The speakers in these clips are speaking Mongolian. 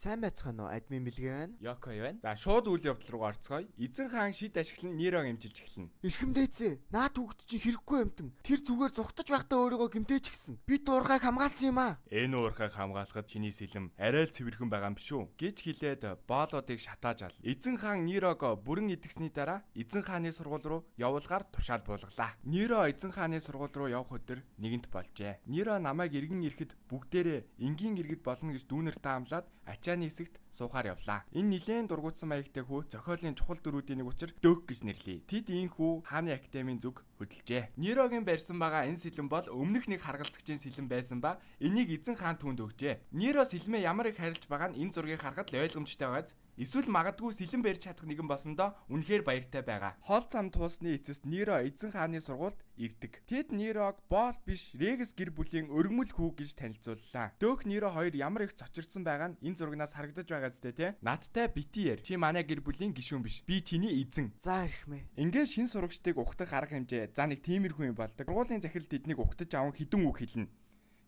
Сайн байцгаана уу? Админ бэлгээ байна. Йоко байна. За шууд үйл явдал руу орцгоё. Эзэн хаан шид ашиглан Нирог эмчилж эхэлнэ. Эрхэмдээцээ. Наад хүүхэд чинь хэрэггүй юмтан. Тэр зүгээр зүхтаж байхдаа өөрийгөө гэмтээч гисэн. Би дуургайг хамгаалсан юм аа. Энэ уурхайг хамгаалахад чиний сэлэм арай л цэвэрхэн байгаа юм биш үү? Гэж хэлээд боолуудыг шатааж ал. Эзэн хаан Нирог бүрэн идэгсний дараа эзэн хааны сургууль руу явуулгаар тушаал буулгалаа. Ниро эзэн хааны сургууль руу явах өдөр нэгэнт болжээ. Ниро намайг эргэн ирэхэд бүгдээрээ энгийн иргэд болно гэж дүүнер таамлаад ачааны хэсэгт суухаар явлаа. Энэ нилээн дургуутсан маягтай хүү зохиолын чухал дөрүүдийн нэг учир Дök гэж нэрлэе. Тэд энэ хүү хааны академийн зүг хөдөлжээ. Нирогийн барьсан байгаа энэ сэлэм бол өмнөх нэг харгалзагчийн сэлэм байсан ба энийг эзэн хаан түүнд өгжээ. Ниро сэлмээ ямар их харилж байгаа нь энэ зургийг харахад л ойлгомжтой байгааз эсвэл магадгүй сэлэм барьж чадах нэгэн болсондоо үнэхээр баяртай байгаа. Хол зам туусны эцэст Ниро эзэн хааны сургуульд ирдэг. Тэд Нирог боол биш Регс гэр бүлийн өргөмөл хүү гэж танилцууллаа. Дök Ниро хоёр ямар их цочирдсан байгаа нь энэ зургнаас харагдаж байгаа зү тэ. Надтай бити яар. Чи манай гэр бүлийн гишүүн биш. Би чиний эзэн. За ирхмээ. Ингээд шин сурагчдыг ухтах арга хэмжээ. За нэг тиймэрхүү юм болдог. Сургуулийн захиралд эднийг ухтаж аван хідэн үг хэлнэ.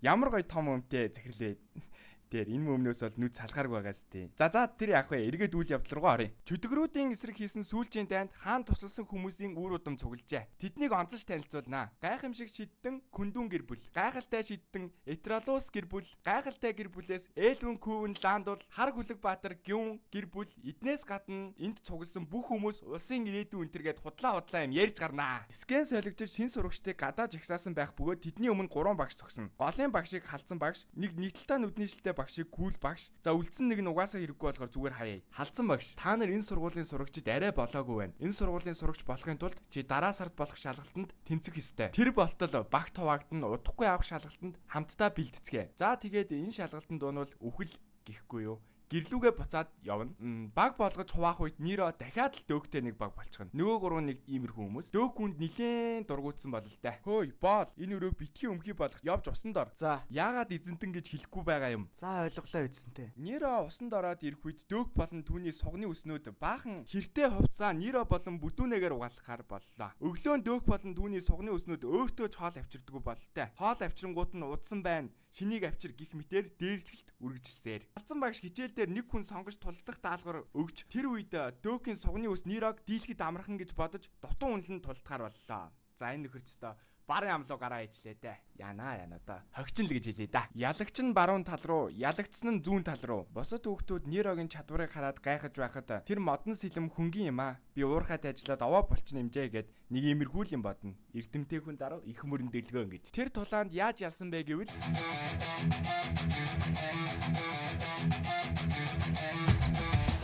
Ямар гоё том өмтэй захирлээ. Тэр энэ мөмнөөс бол нүд салгаарг байгаас тий. За тэр яах вэ? Эргээд үйл явдал руу оръё. Чөтгөрүүдийн эсрэг хийсэн сүүлчийн дайнд хаан тусалсан хүмүүсийн үр удам цуглжээ. Тэднийг онцож танилцуулнаа. Гайхамшиг шиддэн Күндүн гэр бүл, гайхалтай шиддэн Этралус гэр бүл, гайхалтай гэр бүлээс Элвин Күүн Ландул, Хар хүлэг Баатар Гюн гэр бүл, эднээс гадна энд цугласан бүх хүмүүс улсын ирээдүйн өнтэргээд худлаа юм ярьж гарнаа. Скэн солигдож шин сурагчдыг гадаа жагсаасан байх бөгөөд тэдний өмнө 3 багш зогсно. Голын багшийг халдсан багш, нэг талтай нүднийшилтэй багшийг кул багш. За үлдсэн нэг нь угаасаа хэрэггүй болохоор зүгээр хаяа. Халдсан багш. Та нар энэ сургуулийн сурагчид арай болоогүй байна. Энэ сургуулийн сурагч болохын тулд чи дараа сард болох шалгалтанд тэнцэх ёстой. Тэр болтол багт хуваагдана удахгүй авах шалгалтанд хамтдаа бэлтгэцгээ. За тэгээд энэ шалгалтанд дуунвал үхэл гэхгүй юу? Гэрлүүгээ буцаад явна. Баг болгож хуваах үед Ниро дахиад л Дökтэй нэг баг болчихно. Нөгөө гурван нэг иймэрхүү хүмүүс. Дökүнд нилээн дургуутсан бол л та. Хөөе, боол. Энэ өрөөг битгий өмхий болгох явж усан дор. За. Яагаад эзэнтэн гэж хэлэхгүй байгаа юм? За ойлголоо эзэнтэй. Ниро усанд ороод ирэх үед Дök болон түүний сугны үснүүд баахан хэртэй хувцаа Ниро болон бүдүүнээгээр угаалгахаар боллоо. Өглөө Дök болон түүний сугны үснүүд өөртөө ч хоол авчирдаггүй бололтой. Хоол авчирнгууд нь удсан байна. Шинийг авчир гих мэтэр дээрлэлт үргэлжилсээр. Алцсан багш хичээлдээ нэг хүн сонгож тулдах даалгавар өгч тэр үед Дökийн сугны ус Нирог дийлэхэд амархан гэж бодож дутуу үнэлэн тулдахаар боллоо. За энэ нөхөрч та барын амлуу гараа ижлээ дээ. Яна одоо хогчин л гэж хэлээ да. Ялагч нь баруун тал руу, ялагдсан нь зүүн тал руу. Босод хүүхдүүд Нирогийн чадварыг хараад гайхаж байхад тэр модон сэлэм хөнгөн юм аа. Би уурхайд ажиллаад овоо болчихно юмжээ гэд нэг иймэрхүү юм бодно. Эрдэмтэй хүн дараа их мөрөн дэлгөөн гэж. Тэр тулаанд яаж ялсан бэ гэвэл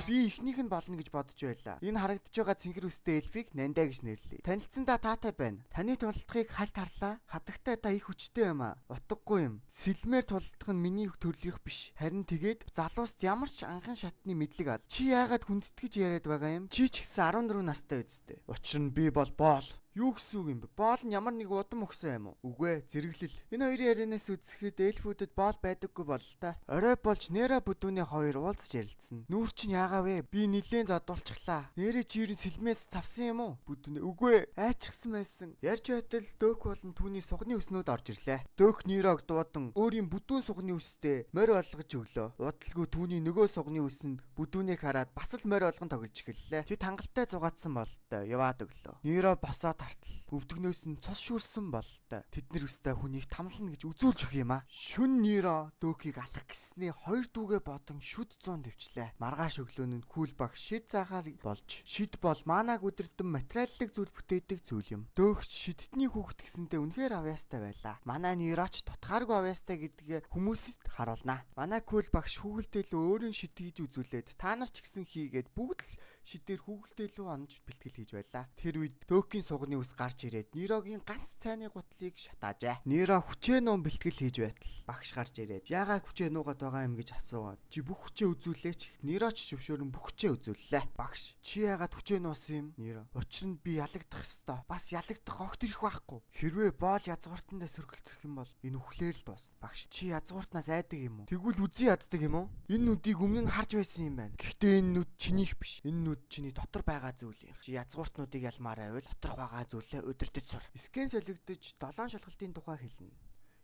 Би ихнийх нь болно гэж бодож байлаа. Энэ харагдаж байгаа цэнхэр үстэй эльфийг Нандаа гэж нэрлэе. Танилцсандаа таатай байна. Таны тулалдахыг хальт харлаа. Хадагтай та их хүчтэй юм аа. Утгагүй юм. Сэлмээр тулалдах нь миний төрлийнх биш. Харин тэгээд залууст ямар ч анхан шатны мэдлэг ал. Чи яагаад хүндэтгэж яриад байгаа юм? Чи ч гэсэн 14 настай үсттэй. Учир нь би бол боол. Юу гэсэн үг юм бэ? Боол нь ямар нэг удам өгсөн юм уу? Үгүй ээ, зэрэглэл. Энэ хоёрын ярианаас үзэхэд эльфүүдэд боол байдаггүй бол та. Орой болж Нера бүдүүний хоёр уулзж ярилцсан. Нүүр чинь яагаа вэ? Би нилээн задуулчихлаа. Нэрэ чирэн сэлмээс цавсан юм уу? Бүдүүний. Үгүй ээ, айчсан байсан. Ярьж байтал Дök болон түүний сугны үснүүд орж ирлээ. Дök Нирог дуудан өөрийн бүдүүн сугны үстэй морь олгож өглөө. Удалгүй түүний нөгөө сугны үс нь бүдүүнийг хараад бас л морь олгон тоглож эхэллээ. Тэд хангалттай зугаацсан болтой яваад өглөө. Ниро босоод өвдөгнөөс нь цус шүрсэн болтой. Тэднэр өстэй хүнийг тамлана гэж үзүүлж өгөх юм аа. Шүн Ниро Дökийг алах гэснээ хоёр дүүгээ бодон шүд 100 дэвчлээ. Маргааш өглөөнд кул баг шид заахаар болж шид бол маанаг өдөрдөн материаллык зүйл бүтээдэг зүйл юм. Дök шидтний хүүхэд гэсэндээ үнэхээр авьяастай байлаа. Манай Нироч тутгааргүй авьяастай гэдгээ хүмүүст харуулнаа. Манай кул багш хүүхэлдэйлөө өөрийн шид хийж үзүүлээд та нар ч гэсэн хийгээд бүгд л шидээр хүүхэлдэйлөө онж бэлтгэл хийж байлаа. Тэр үед Дökийн сугны ус гарч ирээд Нирогийн ганц цайны гутлыг шатаажээ. Ниро хүчээ нуун бэлтгэл хийж байтал багш гарч ирээд яагаад хүчээ нуугаад байгаа юм гэж асуугаад чи бүх хүчээ үзүүлээч. Нироч зөвшөөрөн бүх хүчээ үзүүллээ. Багш чи яагаад хүчээ нуусан юм? Ниро учир нь би ялагдах ёстой. Бас ялагдах огт ирэх байхгүй. Хэрвээ боол язгууртандаа сөргөлдөх юм бол энэ үхлээр л дуусна. Багш чи язгууртнаас айдаг юм уу? Тэгвэл үзий яддаг юм уу? Энэ нүдийг өмнө нь харж байсан юм байна. Гэхдээ энэ нүд чинийх биш. Энэ нүд чиний дотор байгаа зүйл юм. Чи язгууртнуудыг ялмаар байвал доторх байгаа зүйлээ өдөртөж сур. Скэн солигдож 7 шалгалтын тухай хэлнэ.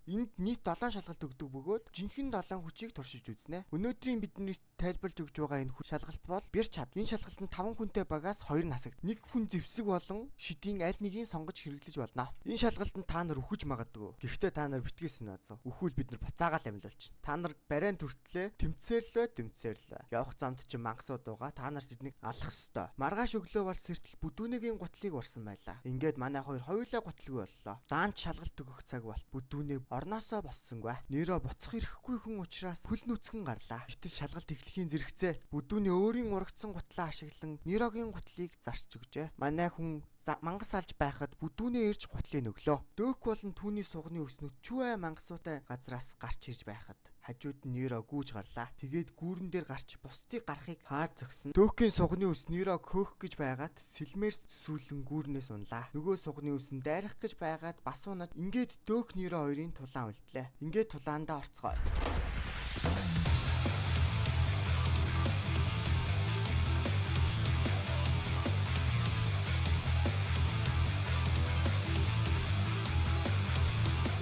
Энд нийт 7 шалгалт өгдөг бөгөөд жинхэнэ 7 хүчийг туршиж үзнэ. Өнөөдрийн бидний тайлбарлаж өгж байгаа энэ шалгалт бол бэр чад. Энэ шалгалтанд 5 хүнтэй багаас 2 насагт. Нэг хүн зэвсэг болон шидийн аль нэгийг сонгож хэрэглэж болно. Энэ шалгалтанд та нар үхэж магадгүй. Гэхдээ та нар битгийсэн наазуу. Үхвэл бид нар буцаагаал амьлуулчих. Та нар барайн төртлөө тэмцээрлээ. Явах замд чи мангасууд байгаа. Та нар тэднийг алах ёстой. Маргааш өглөө бол сэртэл бүдүүнийгийн гутлыг урсан байлаа. Ингээд манай хоёр хоёулаа гутлгүй боллоо. Даанч шалгалт өгөх цаг бол бүдүүнийг орноосоо боссонгүй. Нэрөө буцах ирэхгүй хүн учраас хөл нүцгэн гарлаа. Гэтэл шалгалт эхлэхийн зэрэгцээ бүдүүний өөрийн урагдсан гутлаа ашиглан Нэрөгийн гутлыг зарч өгжээ. Манай хүн мангас алж байхад бүдүүнээ ирж гутлыг өглөө. Дөөх болон түүний сугны өснөд чүвэ мангасуутай газраас гарч ирж байхад хажууд нь Нэрө гүүж гарлаа. Тэгээд гүүрэн дээр гарч бусдыг гарахыг хааж зогсон. Дөөхийн сугны ус Нэрө хөөх гэж байгаад сэлмээр сүүлэн гүүрнээс унлаа. Нөгөө сугны ус нь дайрах гэж байгаад бас унаад ингээд дөөх Нэрө хоёрын тулаан үлдлээ. Ингээд тулаандаа орцгоо.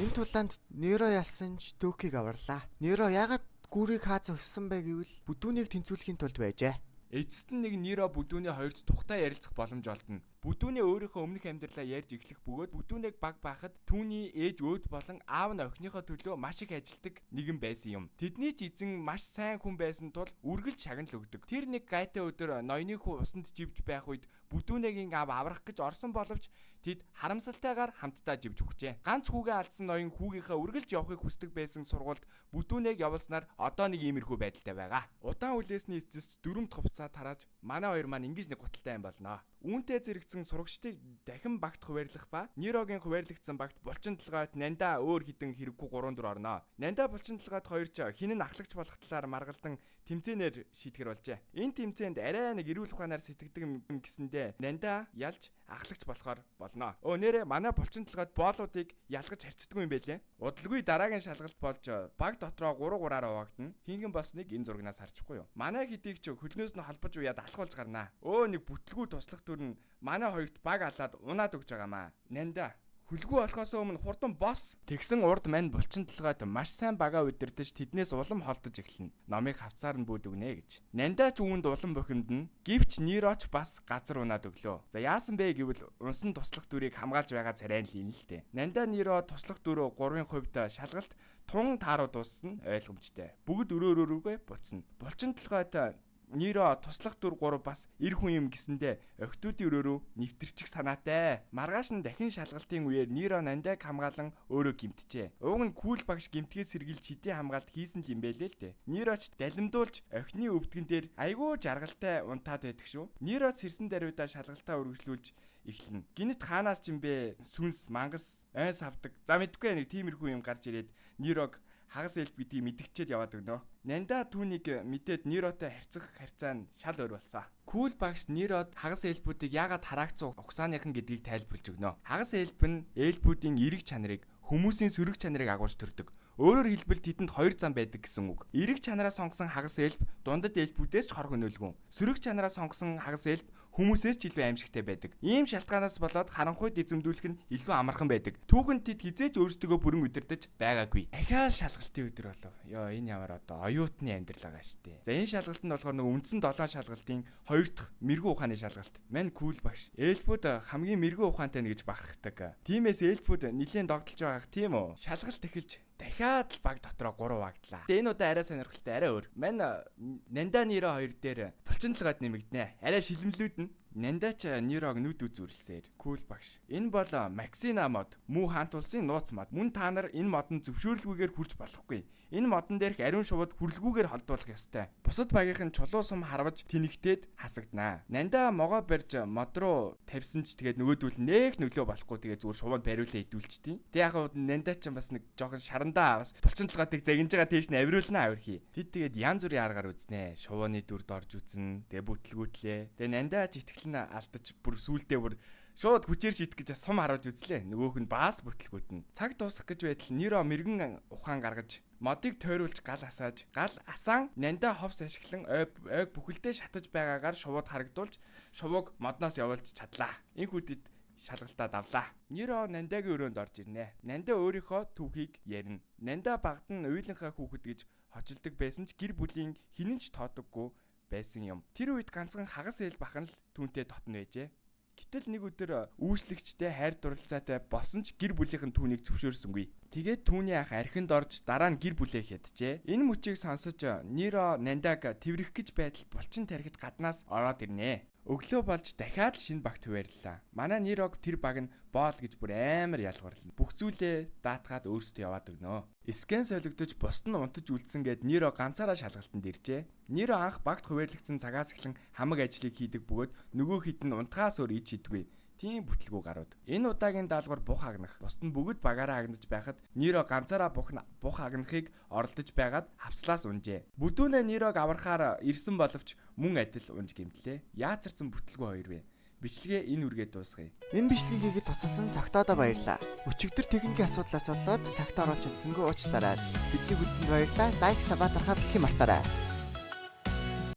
Энэ тулаанд Нэрө ялсан ч Дөөхийг аварлаа. Нэрө яагаад гүүрийг хааз өссөн бэ гэвэл бүдүүнийг тэнцвүүлэхийн тулд байжээ. Эцэст нь нэг Нэрө бүдүүний хоёрт тухтай ярилцах боломж олдно. Бүдүүний өөрийнхөө өмнөх амьдралаа ярьж эхлэх бөгөөд бүдүүнийг баг байхад түүний ээж өөд болон аав нь охиныхоо төлөө маш их ажилтдаг нэгэн байсан юм. Тэдний ч эзэн маш сайн хүн байсан тул үргэлж шагнал өгдөг. Тэр нэг гайтай өдөр ноёны хүү усанд живж байх үед бүдүүнийгийн аав аврах гэж орсон боловч тэд харамсалтайгаар хамтдаа живж өгчээ. Ганц хүүгээ алдсан ноён хүүгийнхээ үргэлж явахыг хүсдэг байсан сургуульд бүдүүнийг явуулснаар одоо нэг иймэрхүү байдалтай байгаа. Удаан үлээсний эцэст дүрмт хувцаа тарааж манай хоёр маань ингэж нэг гуталтай юм болно. Үүнтэй зэрэгцэн сурагчдыг дахин багт хуваарлах ба Нэрөгийн хуваарлагдсан багт булчин толгойд Нанда өөр хідэн хэрэггүй 3-4 орноо. Нанда булчин толгойд хоёр ч хин нь ахлагч болох талаар маргалдан тэмцээнээр шийтгэр болжээ. Энэ тэмцээнд арай нэг эрүүл ухаанаар сэтгэдэг юм гэсэндээ Нанда ялж ахлагч болохоор болно. Нэрэ манай булчин толгойд боолуудыг ялгаж харьцдаггүй юм байлээ. Удалгүй дараагийн шалгалт болж баг дотроо 3-3-аар хуваагдана. Хинхэн босныг энэ зургнаас харчихгүй юу. Манай хэдийг ч хөлнөөс нь холбож уяад алхуулж гарнаа. Нэг бүтлгүй туслах дүр нь манай хоёрт баг алаад унаад өгч байгаамаа. Нанда хөлгүй болохоос өмнө хурдан бос. Тэгсэн урд мань булчин толгойд маш сайн багаа удирдах тэднээс улам холдож эхэлнэ. Номыг хавцаар нь бүүд өгнэ гэж. Нанда ч үүнд улам бохимдно. Гэвч Нэрөч бас газар унаад өглөө. За яасан бэ гэвэл унсан туслах дүрийг хамгаалж байгаа царай л юм л дээ. Нанда Нэрө туслах дүрөө 3-ын хувьд шалгалт тун тааруу дуусна ойлгомжтой. Бүгд өрөөрөөрөө буцна. Булчин толгойд Нэрө туслах дүр 3 бас эр хүн юм гэсэндээ охтуудын өрөөрөө нэвтэрчих санаатай. Маргааш нь дахин шалгалтын үеэр Нэрө Нандаг хамгаалan өөрөө гимтжээ. Уг нь кул багш гимтгээс сэргийлж хэдийн хамгаалт хийсэн л юм байлээ л дээ. Нэрөч далимдуулж охины өвдгөн дээр айгүй жаргалтай унтаад байдаг шүү. Нэрөч хэрсэн даруйдаа шалгалтаа үргэлжлүүлж эхэлнэ. Гинэт хаанаас ч юм бэ? Сүнс, мангас, ойн савдаг. За мэдгүй нэг тиймэрхүү юм гарч ирээд Нэрог хагас элб гэдгийг мэдгчээд яваад өгнө. Нанда түүнийг мэдээд Нэрөтэй харьцах харьцаа нь шал өөр болсон. Кул багш Нэрод хагас элбүүдийг яагаад хараагцсан угсааныхан гэдгийг тайлбарлаж өгнө. Хагас элб нь элбүүдийн эерэг чанарыг хүмүүсийн сөрөг чанарыг агуулж төрдөг. Өөрөөр хэлбэл тэдэнд 2 зам байдаг гэсэн үг. Эерэг чанараа сонгосон хагас элб дундад элбүүдээс ч хор хөнөөлгөн. Сөрөг чанараа сонгосон хагас элб хүмүүсээс ч илүү аимшигтай байдаг. Ийм шалтгаанаас болоод харанхуйд эзэмдүүлэх нь илүү амархан байдаг. Түүхэнд тэд хизээч өөрсдөө бүрэн удирдах байгаагүй. Ахиа шалгалтын өдөр болов. Энэ ямар одоо оюутны амьдрал байгаа штэ. За энэ шалгалт нь болохоор нэг үндсэн 7 шалгалтын 2 дахь мэрэгүү ухааны шалгалт. Мань кул багш. Элбүүд хамгийн мэрэгүү ухаантай нэг гэж бахархдаг. Тиймээс элбүүд нэлийн догдолж байгаах тийм үү? Шалгалт эхэлж дахиад л баг дотроо 3 багтлаа. Энэ удаа арай сонирхолтой, арай өөр. Мань Нанда Нэрө хоёр дээр булчин толгойд нэмэгдэнэ. Арай шилэмлүүд нь Нандач Нэрог нүд үзүүрлсээр. Кул багш. Энэ бол Максина мод. Мүү хаант улсын нууц мод. Мөн та нар энэ модон зөвшөөрлгүйгээр хүрч болохгүй. Энэ модон дээрх ариун шувууд хүрлгүйгээр холдуулах ёстой. Бусад багийнх нь чулуу сум харваж тэнэгтээд хасагднаа. Нанда могоо барьж мод руу тавьсан ч тэгээд нөгөөдөл нэг нөлөө болохгүй тэгээд зүгээр шувууд бариулаа идүүлчихдээ. Тэг яг Нанда ч бас нэг жоохон шарандаа бас булчин толгойд загинж байгаа тийш нь авируулнаа авирхий. Тэд тэгээд янз бүрийн аргаар үзнэ. Шувууны дүрд орж үзнэ. Тэгээ бүтлгүүтлээ. Тэгээ Нанда ч алдаж бүр сүулдээ бүр шууд хүчээр шийтгэх гэж сум харуулж үзлээ. Нөгөөх нь баас бүтлгүүтэн. Цаг дуусах гэж байтал Нэрө мэрэгэн ухаан гаргаж модыг тойруулж гал асаан Нанда ховс ашиглан ойг бүхэлдээ шатаж байгаагаар шувууд харагдуулж шувууг модноос явуулж чадлаа. Инхүүдэд шалгалтаа давлаа. Нэрө Нандагийн өрөөнд орж ирнэ. Нанда өөрийнхөө түүхийг ярина. Нанда багт нь уйлынхаа хүүхэд гэж хочилдог байсан ч гэр бүлийн хинэн ч тоодоггүй байсан юм. Тэр үед ганцхан хагас эл бахан л түүнтэй дотно байжээ. Гэтэл нэг өдөр үүслэгчтэй хайр дурлалцаатай болсон ч гэр бүлийнх нь түүнийг зөвшөөрсөнгүй. Тэгээд түүний ах архинд орж дараа нь гэр бүлээ хяджээ. Энэ мөчийг сонсож Ниро Нандаг тэврэх гэж байтал булчин тархид гаднаас ороод ирнэ. Өглөө болж дахиад л шинэ багт хуваарлаа. Манай Нирог тэр баг нь боол гэж бүр амар ялгарлаа. Бүх зүйлээ даатгаад өөрсдөө яваад өгнө. Скэн солигдож бусд нь унтаж үлдсэн гэд Ниро ганцаараа шалгалтанд иржээ. Ниро анх багт хуваарлагдсан цагаас эхлэн хамаг ажлыг хийдэг бөгөөд нөгөө хэд нь унтахаас өөр ич хийдэггүй. Тийм бүтлгүү гарууд. Энэ удаагийн даалгавар бух агнах. Бусд нь бүгд багаараа агнаж байхад Ниро ганцаараа бух агнахыг оролдож байгаад хавцлаас унжээ. Бүдүүнээ Нирог аврахаар ирсэн боловч мөн адил унж гэмтлээ. Яацарсан бүтлгүү хоёр вэ? Бичлэгээ энэ үргээ дуусгая. Энэ бичлэгийг хийгээд тусалсан цогтоодоо баярлалаа. Өчигдөр техникийн асуудлаас болоод цагт оруулж чадсангүй уучлаарай. Биднийг үзсэнд баярлалаа. Лайк, сабскрайб хийх мартаарай.